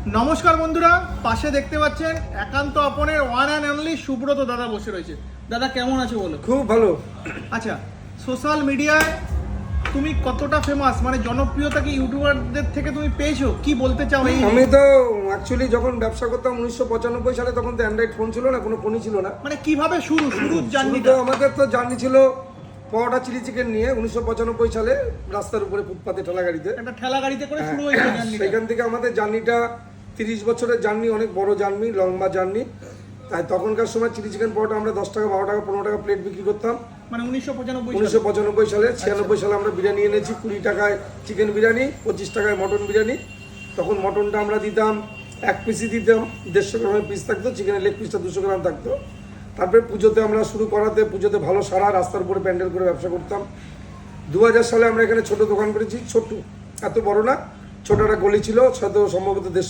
নমস্কার বন্ধুরা, পাশে দেখতে পাচ্ছেন একান্ত আপনের ওয়ান অ্যান্ড অনলি সুব্রত দাদা বসে রয়েছে। দাদা কেমন আছে বলো? খুব ভালো। আচ্ছা, সোশ্যাল মিডিয়ায় তুমি কতটা ফেমাস, মানে জনপ্রিয়তা কি ইউটিউবারদের থেকে তুমি পেয়েছো, কি বলতে চাও? এই আমি তো অ্যাকচুয়ালি যখন ব্যবসা করতাম 1995 সালে, তখন তো অ্যান্ড্রয়েড ফোন ছিল না, কোনো ফোনই ছিল না। মানে কিভাবে শুরু জার্নিটা? তো আমাদের তো জার্নি ছিল পরোটা চিলি চিকেন নিয়ে 1995 সালে, রাস্তার উপরে ফুটপাতে ঠেলা গাড়িতে, একটা ঠেলা গাড়িতে করে শুরু হয়েছিল জার্নিটা। সেখান থেকে আমাদের জার্নিটা 30 বছরের জার্নি, অনেক বড় জার্নি, লম্বা জার্নি। তাই তখনকার সময় চিলি চিকেন পরোটা আমরা 10 টাকা, 12 টাকা, 15 টাকা প্লেট বিক্রি করতাম। মানে 1995 1995 সালে। 96 সালে আমরা বিরিয়ানি এনেছি, 20 টাকায় চিকেন বিরিয়ানি, 25 টাকায় মটন বিরিয়ানি। তখন মটনটা আমরা দিতাম 1 পিসই দিতাম, 150 গ্রামের পিস থাকতো, চিকেনের লেগ পিসটা 200 গ্রাম থাকতো। তারপরে পুজোতে আমরা শুরু করাতে, পুজোতে ভালো সারা, রাস্তার উপরে প্যান্ডেল করে ব্যবসা করতাম। 2000 সালে আমরা এখানে ছোট দোকান করেছি, ছোট, এত বড় না, ছোট একটা গলি ছিল, হয়তো সম্ভবত